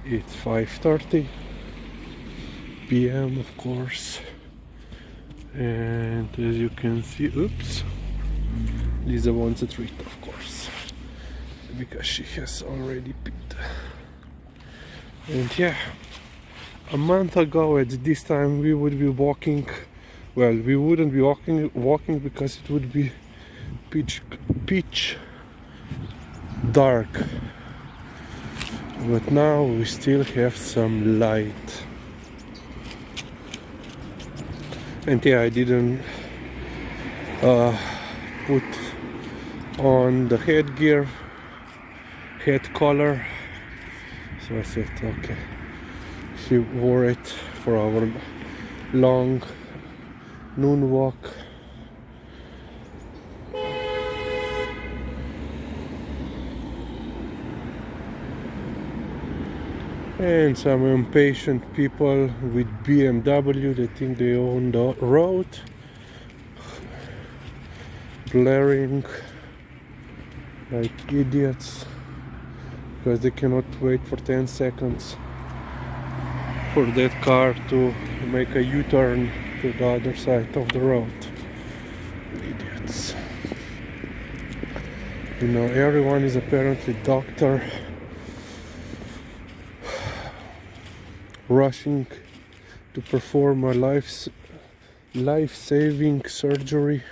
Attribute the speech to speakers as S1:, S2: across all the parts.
S1: It's 5:30 p.m. of course, and as you can see, oops, Lisa wants a treat, of course, because she has already peed. And yeah, a month ago at this time we would be walking. Well, we wouldn't be walking because it would be pitch dark. But now we still have some light. And yeah, I didn't put on the head collar. So I said, okay. She wore it for our long noon walk. And some impatient people with BMW, they think they own the road, blaring like idiots because they cannot wait for 10 seconds for that car to make a U-turn to the other side of the road. Idiots. You know, everyone is apparently doctor rushing to perform a life-saving surgery,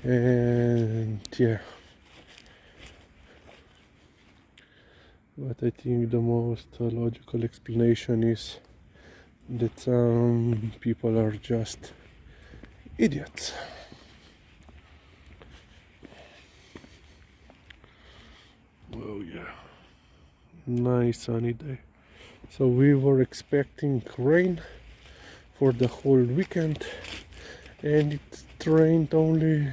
S1: and yeah. But I think the most logical explanation is that some people are just idiots. Oh yeah, nice sunny day. So we were expecting rain for the whole weekend, and it rained only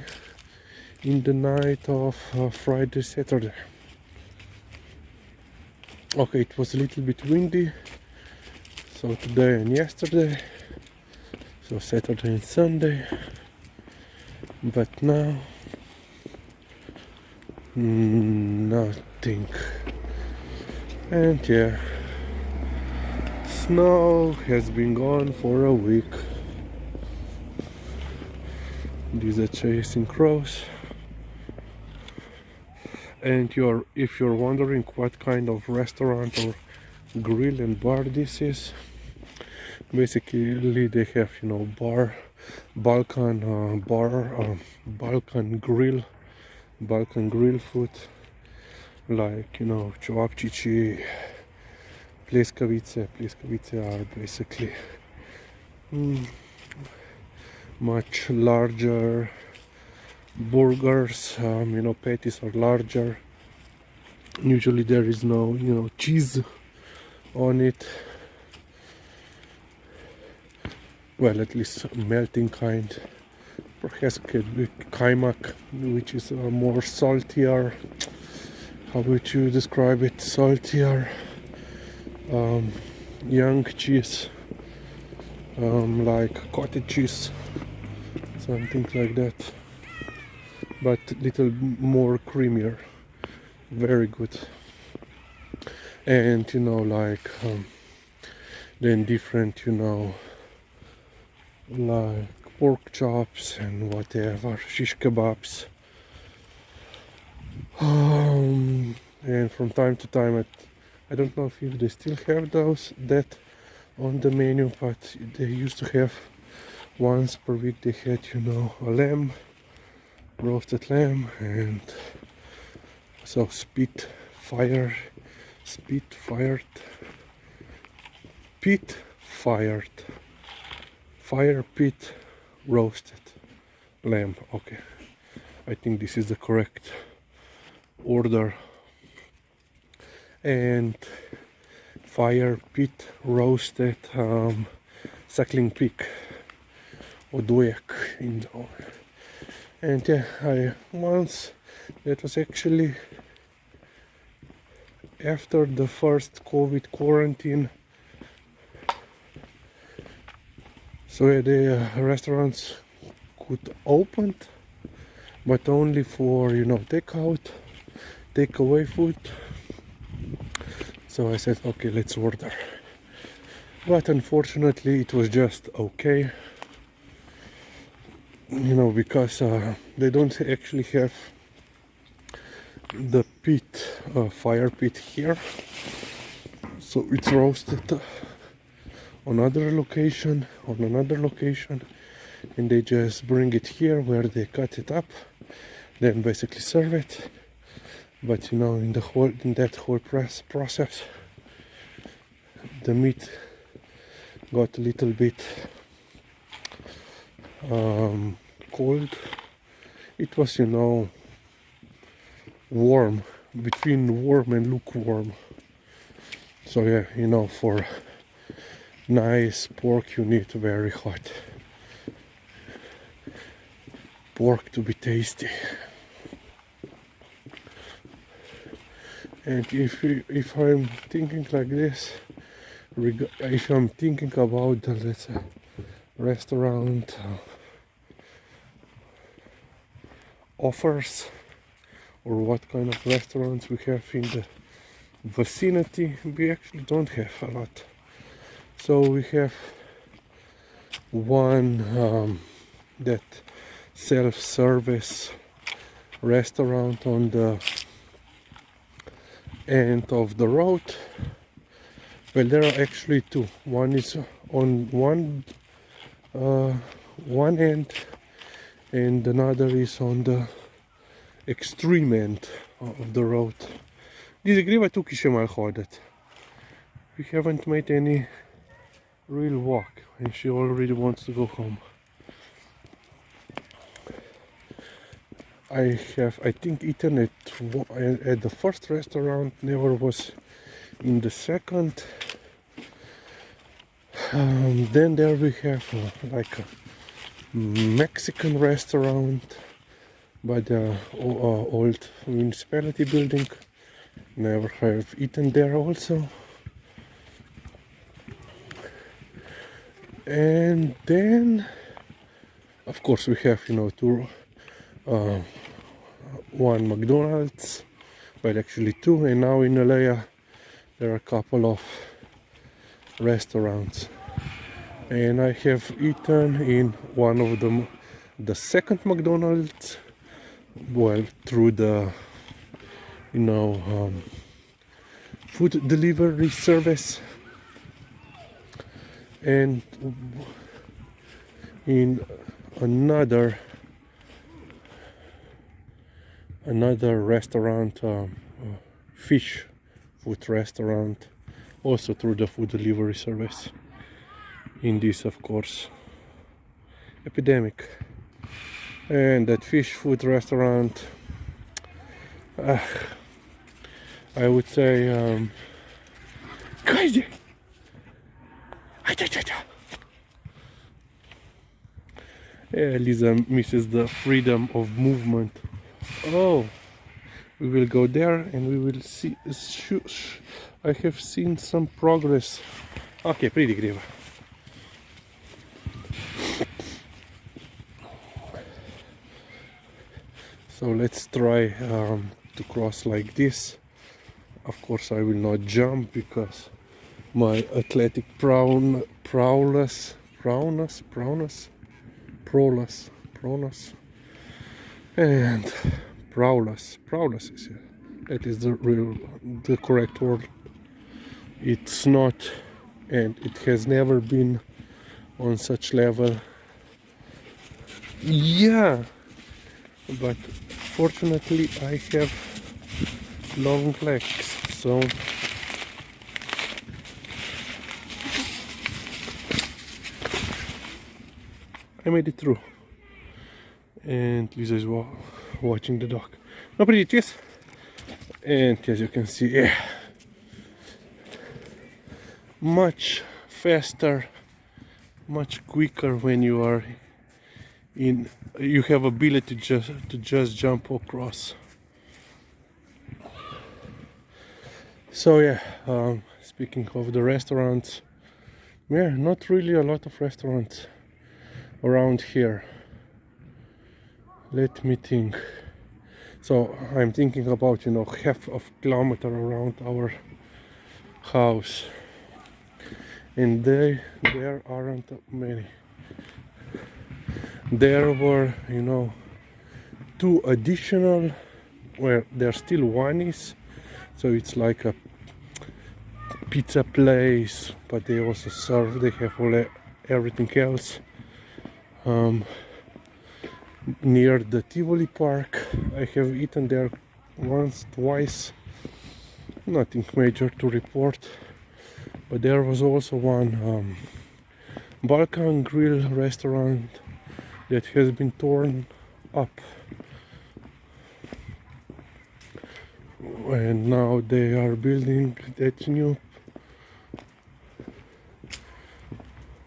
S1: in the night of Friday, Saturday. Okay, it was a little bit windy, so today and yesterday, so Saturday and Sunday, but now nothing. And yeah, snow has been gone for a week. These are chasing crows. And if you're wondering what kind of restaurant or grill and bar this is, basically they have, you know, Balkan grill food, like, you know, cevapcici, pleskavice are basically much larger burgers. You know, patties are larger. Usually there is no, you know, cheese on it. Well, at least melting kind. Perhaps could be kaimak, which is more saltier. How would you describe it? Saltier, young cheese, like cottage cheese, something like that, but little more creamier. Very good. And you know, like then different, you know, like pork chops and whatever, shish kebabs. And from time to time, I don't know if they still have that on the menu, but they used to have once per week. They had, you know, a lamb, roasted lamb, and so pit-fired, fire pit roasted lamb. Okay, I think this is the correct order. And fire pit roasted suckling pig or dojak in the oven. And yeah, that was actually after the first COVID quarantine. So the restaurants could open, but only for, you know, takeaway food. So I said, okay, let's order. But unfortunately it was just okay, you know, because they don't actually have the pit, fire pit here, so it's roasted on another location, and they just bring it here where they cut it up, then basically serve it. But you know, in that whole process, the meat got a little bit cold. It was, you know, warm, between warm and lukewarm. So yeah, you know, for nice pork you need very hot pork to be tasty. And if I'm thinking like this, if I'm thinking about the, let's say, restaurant offers, or what kind of restaurants we have in the vicinity, we actually don't have a lot. So we have one that self-service restaurant on the end of the road. Well, there are actually two. One is on one end, and another is on the extreme end of the road. Liza, greva tukaj še malo hoditi. We haven't made any real walk, and she already wants to go home. I think, eaten at the first restaurant, never was in the second. Then there we have like a Mexican restaurant by the old municipality building. Never have eaten there also. And then, of course, we have, you know, one McDonald's, well, actually two, and now in Alea there are a couple of restaurants. And I have eaten in one of them, the second McDonald's, well, through the, you know, food delivery service, and in another restaurant, fish food restaurant, also through the food delivery service, in this, of course, epidemic. And that fish food restaurant, I would say, crazy. Yeah, Liza misses the freedom of movement. Oh, we will go there and we will see. I have seen some progress. Okay, pretty greva. So let's try to cross like this. Of course, I will not jump because my athletic prowess, and prowess is here. That is the correct word. It's not, and it has never been on such level. Yeah, but fortunately I have long legs, so I made it through. And Lisa is watching the dog. No, pretty, yes. And as you can see, yeah, much faster, much quicker when you are in. You have ability to just jump across. So yeah, speaking of the restaurants, yeah, not really a lot of restaurants around here. Let me think. So I'm thinking about, you know, half of kilometer around our house, and there aren't many. There were, you know, two additional where there still one is, so it's like a pizza place, but they also serve, they have everything else. Near the Tivoli Park, I have eaten there once, twice, nothing major to report. But there was also one Balkan grill restaurant that has been torn up, and now they are building that new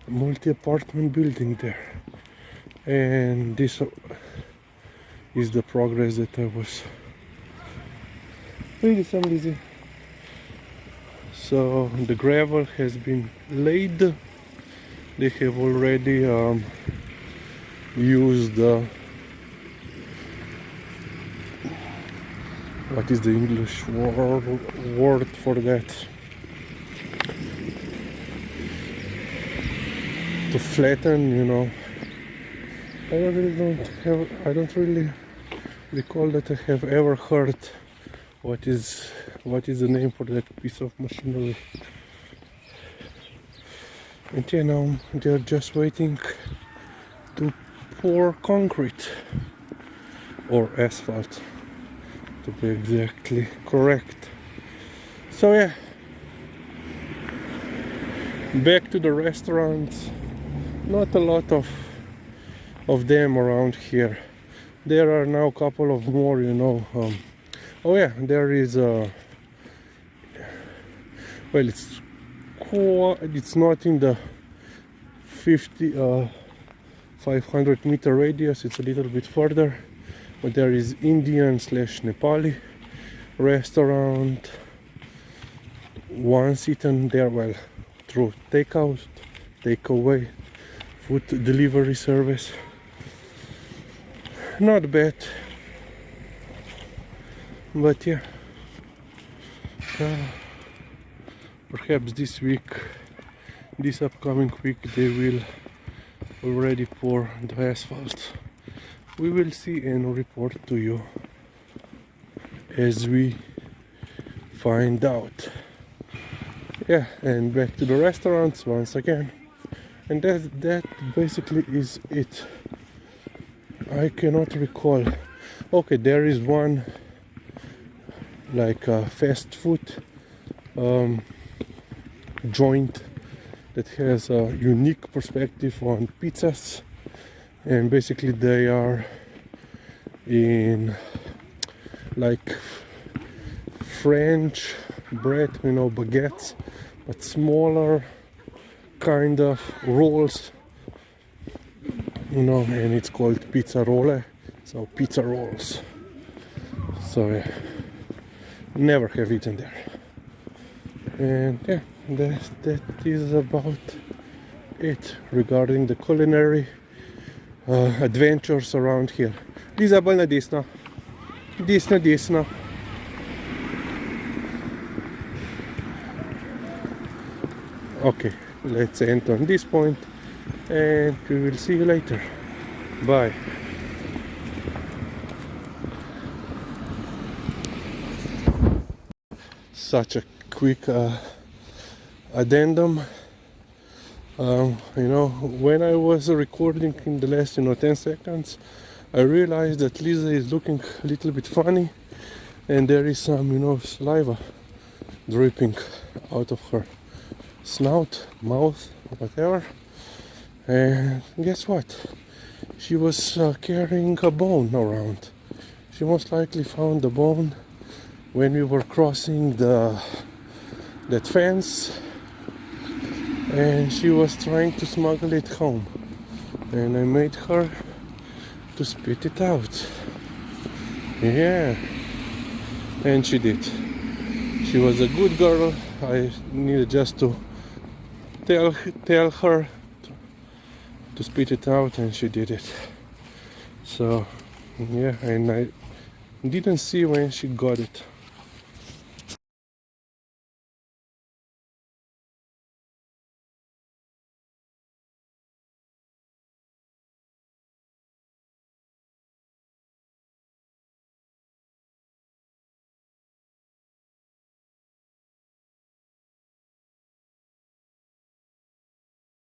S1: multi-apartment building there. And this is the progress that I was really Lizzie. So the gravel has been laid. They have already used what is the English word for that? To flatten, you know. I don't really recall that I have ever heard what is the name for that piece of machinery. And yeah, now they're just waiting to pour concrete or asphalt, to be exactly correct. So yeah, back to the restaurants. Not a lot of them around here. There are now a couple of more, you know. Oh yeah, there is a, well, it's not in the 500 meter radius, it's a little bit further, but there is Indian / Nepali restaurant. Once eaten there, well, through takeaway food delivery service. Not bad, but yeah, perhaps this upcoming week, they will already pour the asphalt. We will see and report to you as we find out. Yeah, and back to the restaurants once again, and that basically is it. I cannot recall. Okay, there is one like a fast food joint that has a unique perspective on pizzas, and basically they are in like French bread, you know, baguettes, but smaller kind of rolls, you know, and it's called pizza rolle, so pizza rolls. So yeah, never have eaten there. And yeah, that is about it regarding the culinary adventures around here. Liza, bolna desno. Desno. Okay, let's end on this point, and we will see you later. Bye. Such a quick addendum. You know, when I was recording in the last 10 seconds, I realized that Liza is looking a little bit funny, and there is some saliva dripping out of her snout, mouth, whatever. And guess what? She was carrying a bone around. She most likely found the bone when we were crossing that fence, and she was trying to smuggle it home, and I made her to spit it out. Yeah, and she did. She was a good girl. I needed just to tell her to spit it out, and she did it. So yeah, and I didn't see when she got it.